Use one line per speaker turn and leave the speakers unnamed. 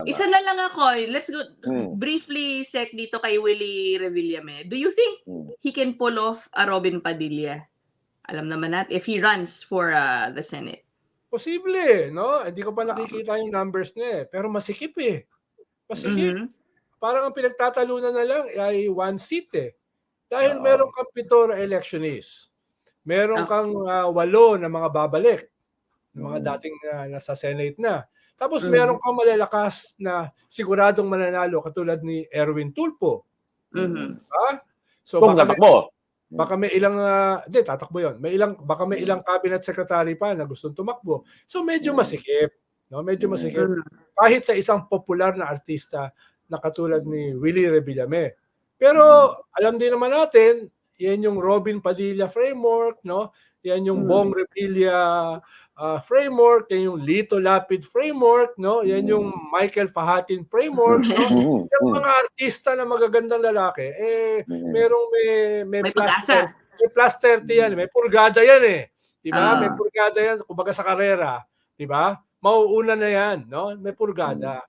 Isa
Tama.
na lang ako, let's go
Hmm.
briefly sec dito kay Willie Revillame. Do you think
Hmm.
he can pull off a Robin Padilla? Alam naman natin if he runs for the Senate.
Posible, no? Hindi ko pa
Um,
nakikita yung numbers niya, eh, pero masikip, eh. Masikip.
Mhm.
Parang ang pinagtatalunan na lang ay 1 seat, eh. Dahil meron
Oo.
kang 7 na electionees. Meron kang
Okey.
8 na mga babalik, na mga
Mm.
dating nasa Senate na. Tapos meron
Mhm.
kang malalakas na siguradong mananalo katulad ni Erwin Tulfo.
Mhm.
Mm.
Ah, so
Kung tatakbo.
baka may ilang, hindi tatakbo 'yun. Baka may ilang cabinet secretary pa na gustong tumakbo. So medyo
Mm.
masikip, no? Medyo masikip.
Mhm.
Kahit sa isang popular na artista na katulad ni Willie Revillame. Pero
Mm.
alam din naman natin, 'yan yung Robin Padilla framework, no? 'Yan yung Bong
Mhm.
Revilla framework, 'yan yung Lito Lapid framework, no? 'Yan yung
Mm.
Michael Fahatin framework, no?
Mm,
Yung
hmm.
mga artista na magagandang lalaki, eh,
Mm.
merong may
May
plus
pag-asa.
may plus 30 yan, may purgada yan, eh. 'Di ba? May
Oo.
purgada yan kumbaga sa karera, 'di ba? Mauuna na yan, no? May
Mm.
purgada.